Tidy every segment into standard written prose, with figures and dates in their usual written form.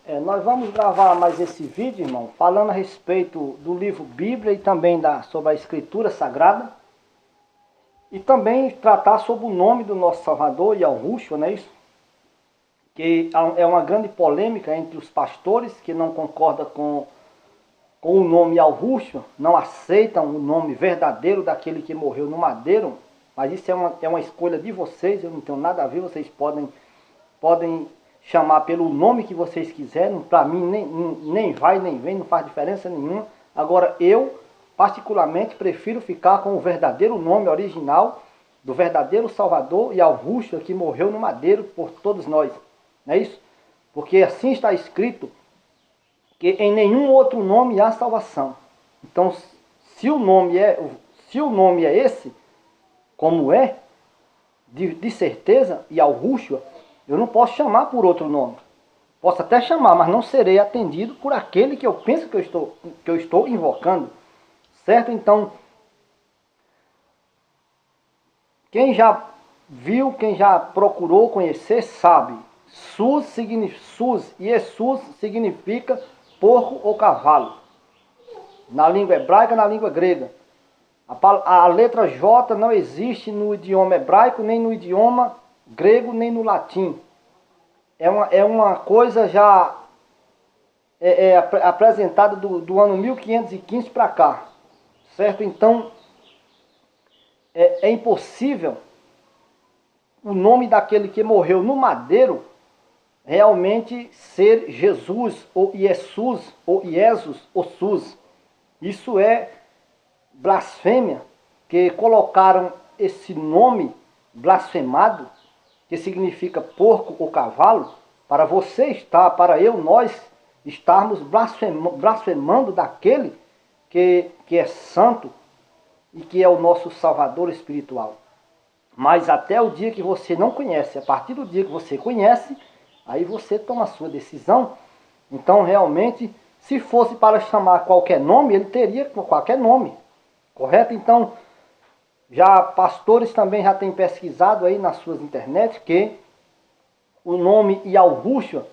Nós vamos gravar mais esse vídeo, irmão, falando a respeito do livro Bíblia e também sobre a Escritura Sagrada. E também tratar sobre o nome do nosso Salvador, Yahushua, não é isso? Que é uma grande polêmica entre os pastores que não concordam com o nome Yahushua, não aceitam o nome verdadeiro daquele que morreu no madeiro. Mas isso é uma escolha de vocês, eu não tenho nada a ver, vocês podem chamar pelo nome que vocês quiserem, para mim nem vai nem vem, não faz diferença nenhuma. Agora eu, particularmente, prefiro ficar com o verdadeiro nome original do verdadeiro Salvador Yahushua, que morreu no madeiro por todos nós, não é isso? Porque assim está escrito, que em nenhum outro nome há salvação. Então, se o nome é esse, como é, de certeza, Yahushua, eu não posso chamar por outro nome. Posso até chamar, mas não serei atendido por aquele que eu penso que eu estou invocando. Certo? Então, quem já viu, quem já procurou conhecer, sabe. Sus e Jesus significa porco ou cavalo. Na língua hebraica, na língua grega. A letra J não existe no idioma hebraico, nem no idioma grego, nem no latim. É uma coisa já apresentada do ano 1515 para cá. Certo? Então, é impossível o nome daquele que morreu no madeiro realmente ser Jesus, ou Jesus, ou Jesus, ou Sus. Isso é blasfêmia, que colocaram esse nome blasfemado, que significa porco ou cavalo, para você estar, para nós estarmos blasfemando daquele que é santo e que é o nosso Salvador espiritual. Mas até o dia que você não conhece, a partir do dia que você conhece, aí você toma a sua decisão. Então realmente, se fosse para chamar qualquer nome, ele teria qualquer nome, correto? Então, já pastores também já têm pesquisado aí nas suas internet que o nome Yahushua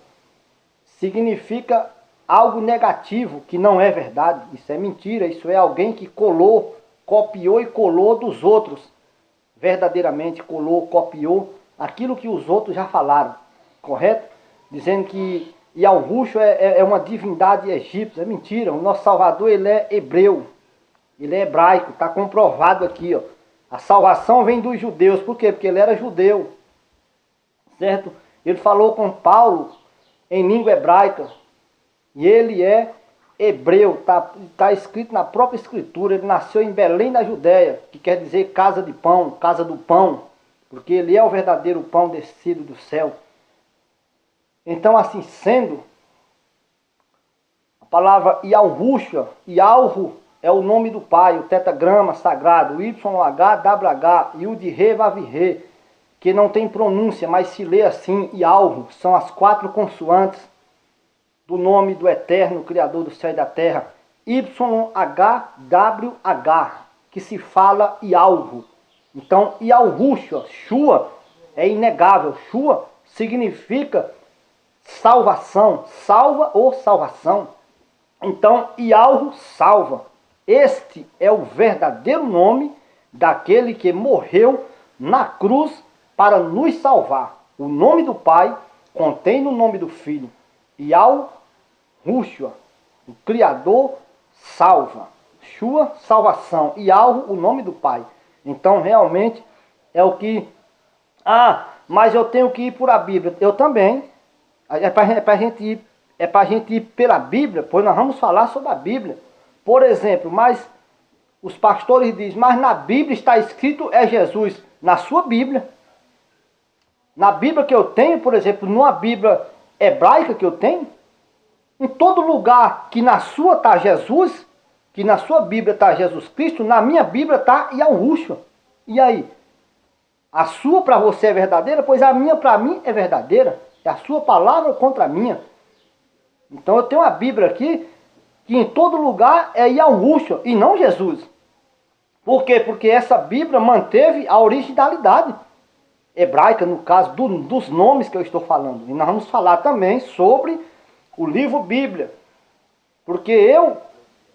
significa algo negativo, que não é verdade. Isso é mentira, isso é alguém que copiou e colou dos outros. Verdadeiramente copiou aquilo que os outros já falaram, correto? Dizendo que Yahushua é uma divindade egípcia. É mentira, o nosso Salvador ele é hebreu, ele é hebraico, está comprovado aqui, ó. A salvação vem dos judeus, por quê? Porque ele era judeu, certo? Ele falou com Paulo em língua hebraica, e ele é hebreu, tá escrito na própria escritura. Ele nasceu em Belém da Judéia, que quer dizer casa de pão, casa do pão, porque ele é o verdadeiro pão descido do céu. Então, assim sendo, a palavra Yahushua, Yahru, é o nome do Pai, o tetragrama sagrado, YHWH, Yud-Re, Vav-Re, que não tem pronúncia, mas se lê assim, Yahru, são as 4 consoantes do nome do Eterno, Criador do céu e da terra, YHWH, que se fala Yahru. Então, Yahushua, Shua, é inegável, Shua significa salvação, salva ou salvação. Então, Yahru salva. Este é o verdadeiro nome daquele que morreu na cruz para nos salvar. O nome do Pai contém no nome do Filho. Yahushua, o Criador, salva. Shua, salvação. Yahru, o nome do Pai. Então, realmente, é o que... mas eu tenho que ir por a Bíblia. Eu também. É para a gente ir pela Bíblia, pois nós vamos falar sobre a Bíblia. Por exemplo, mas os pastores dizem, mas na Bíblia está escrito é Jesus. Na sua Bíblia. Na Bíblia que eu tenho, por exemplo, numa Bíblia hebraica que eu tenho, em todo lugar que na sua está Jesus, que na sua Bíblia está Jesus Cristo, na minha Bíblia está Yahushua. E aí? A sua para você é verdadeira, pois a minha para mim é verdadeira. É a sua palavra contra a minha. Então eu tenho uma Bíblia aqui, que em todo lugar é Yahushua e não Jesus. Por quê? Porque essa Bíblia manteve a originalidade hebraica, no caso dos nomes que eu estou falando. E nós vamos falar também sobre o livro Bíblia, porque eu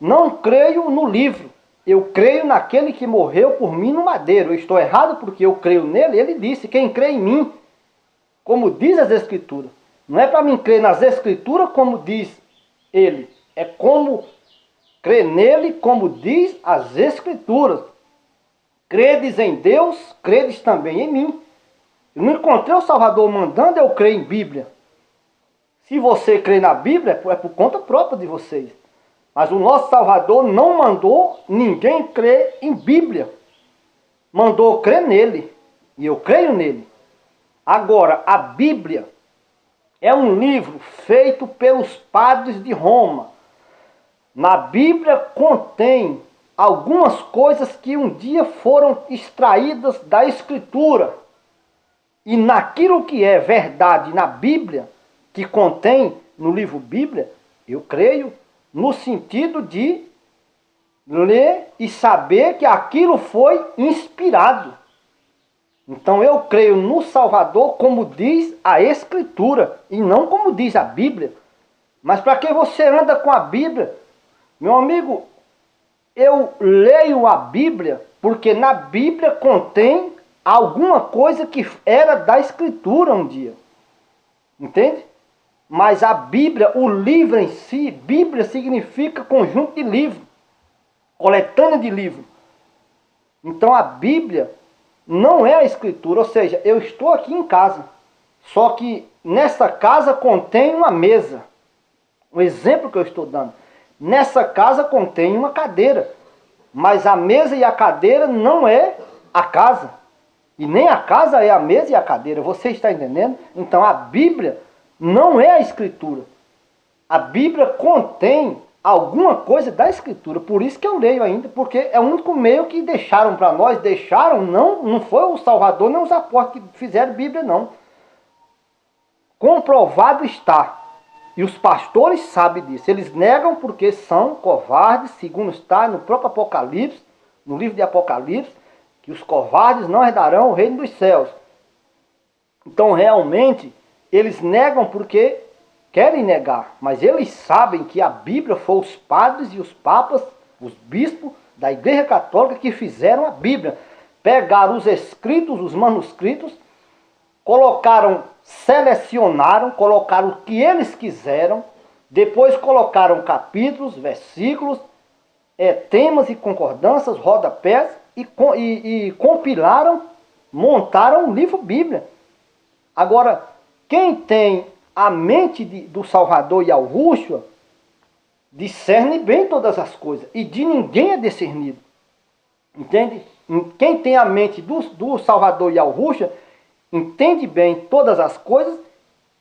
não creio no livro, eu creio naquele que morreu por mim no madeiro. Eu estou errado porque eu creio nele. Ele disse, quem crê em mim, como diz as Escrituras. Não é para mim crer nas Escrituras como diz ele, é como crer nele como diz as Escrituras. Credes em Deus, credes também em mim. Eu não encontrei o Salvador mandando eu crer em Bíblia. Se você crê na Bíblia, é por conta própria de vocês. Mas o nosso Salvador não mandou ninguém crer em Bíblia. Mandou crer nele. E eu creio nele. Agora, a Bíblia é um livro feito pelos padres de Roma. Na Bíblia contém algumas coisas que um dia foram extraídas da Escritura. E naquilo que é verdade na Bíblia, que contém no livro Bíblia, eu creio no sentido de ler e saber que aquilo foi inspirado. Então eu creio no Salvador como diz a Escritura e não como diz a Bíblia. Mas para que você anda com a Bíblia? Meu amigo, eu leio a Bíblia porque na Bíblia contém alguma coisa que era da Escritura um dia. Entende? Mas a Bíblia, o livro em si, Bíblia significa conjunto de livros, coletânea de livros. Então a Bíblia não é a Escritura, ou seja, eu estou aqui em casa, só que nessa casa contém uma mesa. O exemplo que eu estou dando. Nessa casa contém uma cadeira, mas a mesa e a cadeira não é a casa. E nem a casa é a mesa e a cadeira, você está entendendo? Então a Bíblia não é a Escritura. A Bíblia contém alguma coisa da Escritura. Por isso que eu leio ainda, porque é o único meio que deixaram para nós. Deixaram, não foi o Salvador, nem os apóstolos que fizeram Bíblia, não. Comprovado está. E os pastores sabem disso. Eles negam porque são covardes, segundo está no próprio Apocalipse, no livro de Apocalipse, que os covardes não herdarão o reino dos céus. Então, realmente, eles negam porque querem negar. Mas eles sabem que a Bíblia foi os padres e os papas, os bispos da Igreja Católica que fizeram a Bíblia. Pegaram os escritos, os manuscritos, colocaram, selecionaram, colocaram o que eles quiseram, depois colocaram capítulos, versículos, temas e concordâncias, rodapés, e compilaram, montaram um livro Bíblia. Agora, quem tem a mente do Salvador e Yahushua, discerne bem todas as coisas, e de ninguém é discernido. Entende? Quem tem a mente do Salvador e Yahushua, entende bem todas as coisas,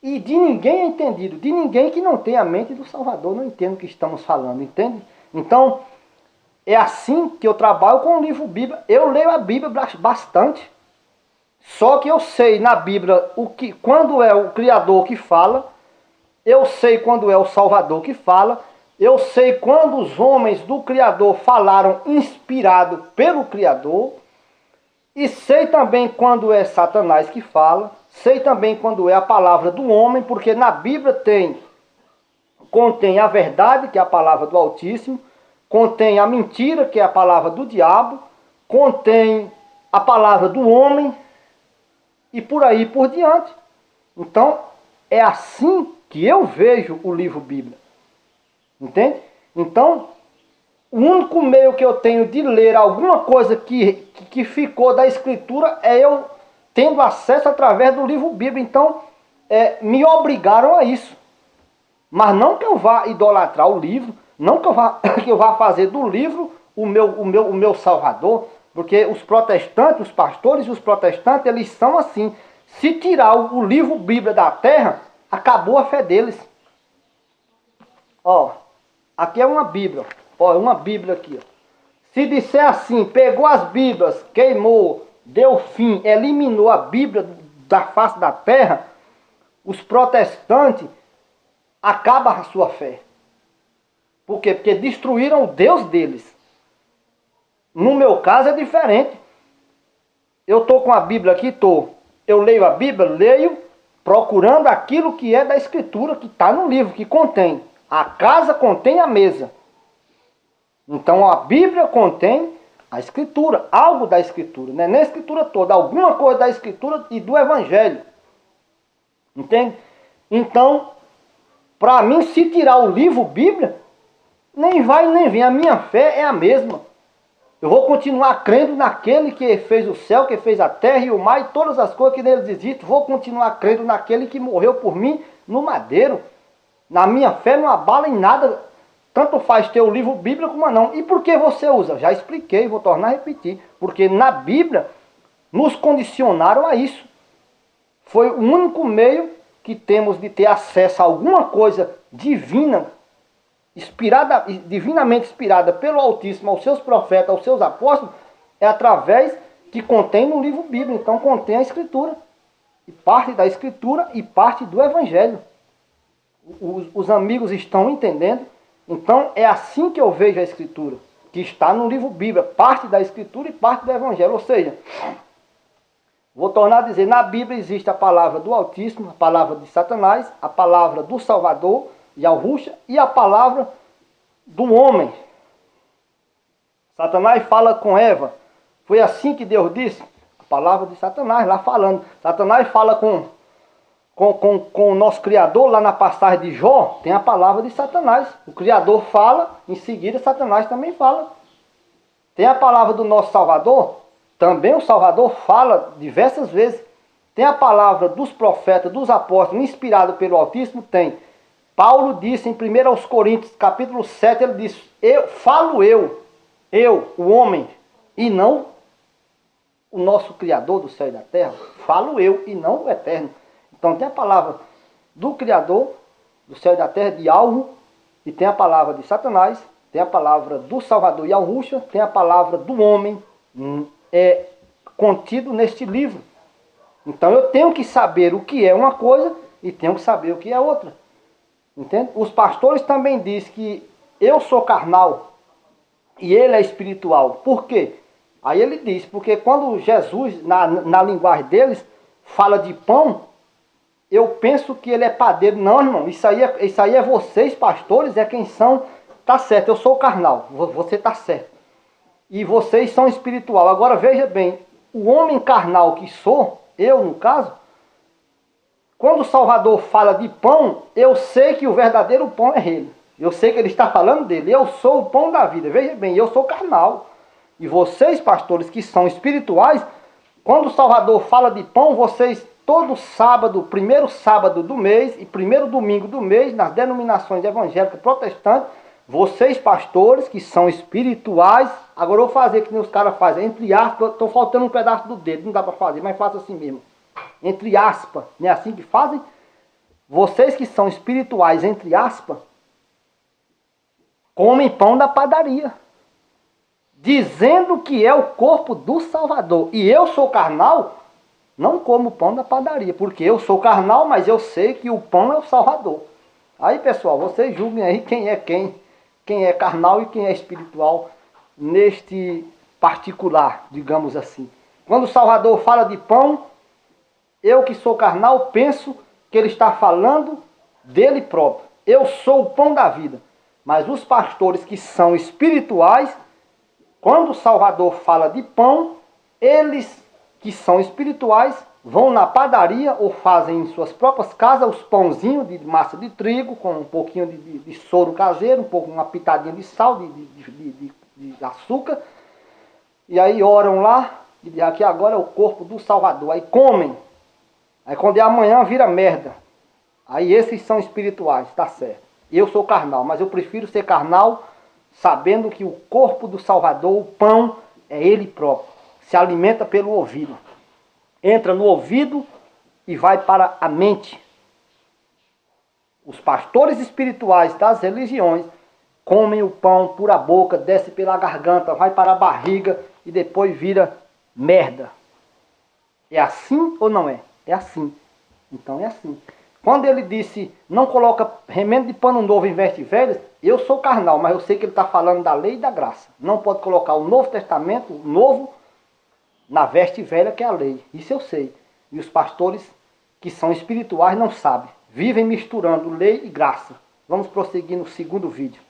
e de ninguém é entendido. De ninguém que não tem a mente do Salvador, não entende o que estamos falando, entende? Então, é assim que eu trabalho com o livro Bíblia. Eu leio a Bíblia bastante. Só que eu sei na Bíblia quando é o Criador que fala, eu sei quando é o Salvador que fala, eu sei quando os homens do Criador falaram inspirado pelo Criador, e sei também quando é Satanás que fala, sei também quando é a palavra do homem, porque na Bíblia contém a verdade, que é a palavra do Altíssimo, contém a mentira, que é a palavra do diabo, contém a palavra do homem, e por aí por diante. Então, é assim que eu vejo o livro Bíblia. Entende? Então, o único meio que eu tenho de ler alguma coisa que ficou da Escritura é eu tendo acesso através do livro Bíblia. Então, me obrigaram a isso. Mas não que eu vá idolatrar o livro, não que eu vá fazer do livro o meu salvador, porque os protestantes, os pastores e os protestantes, eles são assim. Se tirar o livro Bíblia da terra, acabou a fé deles. Ó, aqui é uma Bíblia. Ó, uma Bíblia aqui. Ó. Se disser assim, pegou as Bíblias, queimou, deu fim, eliminou a Bíblia da face da terra, os protestantes acabam a sua fé. Por quê? Porque destruíram o Deus deles. No meu caso é diferente. Eu estou com a Bíblia aqui, eu leio a Bíblia, leio, procurando aquilo que é da Escritura, que está no livro, que contém. A casa contém a mesa. Então a Bíblia contém a Escritura, algo da Escritura, não é nem a Escritura toda, alguma coisa da Escritura e do Evangelho. Entende? Então, para mim, se tirar o livro Bíblia, nem vai nem vem. A minha fé é a mesma. Eu vou continuar crendo naquele que fez o céu, que fez a terra e o mar e todas as coisas que neles existem. Vou continuar crendo naquele que morreu por mim no madeiro. Na minha fé não abala em nada. Tanto faz ter o livro Bíblia como não. E por que você usa? Já expliquei, vou tornar a repetir. Porque na Bíblia nos condicionaram a isso. Foi o único meio que temos de ter acesso a alguma coisa divina, divinamente inspirada pelo Altíssimo, aos seus profetas, aos seus apóstolos, é através que contém no livro Bíblia. Então contém a Escritura. E parte da Escritura e parte do Evangelho. Os amigos estão entendendo? Então é assim que eu vejo a Escritura, que está no livro Bíblia, parte da Escritura e parte do Evangelho. Ou seja, vou tornar a dizer, na Bíblia existe a palavra do Altíssimo, a palavra de Satanás, a palavra do Salvador, Yahushua, e a palavra do homem. Satanás fala com Eva. Foi assim que Deus disse? A palavra de Satanás lá falando. Satanás fala com o nosso Criador, lá na passagem de Jó, tem a palavra de Satanás. O Criador fala, em seguida Satanás também fala. Tem a palavra do nosso Salvador, também o Salvador fala diversas vezes. Tem a palavra dos profetas, dos apóstolos, inspirado pelo Altíssimo, tem. Paulo disse em 1 Coríntios, capítulo 7, ele disse, eu, o homem, e não o nosso Criador do céu e da terra. Falo eu, e não o Eterno. Então tem a palavra do Criador, do céu e da terra, de algo, e tem a palavra de Satanás, tem a palavra do Salvador Yahushua, tem a palavra do homem, contido neste livro. Então eu tenho que saber o que é uma coisa e tenho que saber o que é outra. Entende? Os pastores também dizem que eu sou carnal e ele é espiritual. Por quê? Aí ele diz, porque quando Jesus, na linguagem deles, fala de pão, eu penso que ele é padeiro. Não, irmão, isso aí é vocês, pastores, é quem são. Tá certo, eu sou carnal, você tá certo. E vocês são espiritual. Agora veja bem, o homem carnal que sou, eu no caso, quando o Salvador fala de pão, eu sei que o verdadeiro pão é ele. Eu sei que ele está falando dele. Eu sou o pão da vida. Veja bem, eu sou carnal. E vocês, pastores, que são espirituais, quando o Salvador fala de pão, vocês, todo sábado, primeiro sábado do mês e primeiro domingo do mês, nas denominações evangélicas protestantes, vocês, pastores, que são espirituais, agora eu vou fazer que nem os caras fazem, entre aspas, estou faltando um pedaço do dedo, não dá para fazer, mas faço assim mesmo. Entre aspas, não é assim que fazem? Vocês que são espirituais, entre aspas, comem pão da padaria, dizendo que é o corpo do Salvador. E eu sou carnal, não como pão da padaria, porque eu sou carnal, mas eu sei que o pão é o Salvador. Aí, pessoal, vocês julguem aí quem é carnal e quem é espiritual neste particular, digamos assim. Quando o Salvador fala de pão, eu que sou carnal penso que ele está falando dele próprio. Eu sou o pão da vida. Mas os pastores que são espirituais, quando o Salvador fala de pão, eles que são espirituais vão na padaria ou fazem em suas próprias casas os pãozinhos de massa de trigo, com um pouquinho de soro caseiro, uma pitadinha de sal, de açúcar. E aí oram lá, e dizem aqui agora é o corpo do Salvador. Aí comem. Aí quando é amanhã vira merda. Aí esses são espirituais, tá certo. Eu sou carnal, mas eu prefiro ser carnal sabendo que o corpo do Salvador, o pão, é ele próprio. Se alimenta pelo ouvido. Entra no ouvido e vai para a mente. Os pastores espirituais das religiões comem o pão por a boca, desce pela garganta, vai para a barriga e depois vira merda. É assim ou não é? É assim. Então é assim. Quando ele disse, não coloca remendo de pano novo em veste velhas, eu sou carnal, mas eu sei que ele está falando da lei e da graça. Não pode colocar o Novo Testamento, o novo, na veste velha que é a lei. Isso eu sei. E os pastores que são espirituais não sabem. Vivem misturando lei e graça. Vamos prosseguir no segundo vídeo.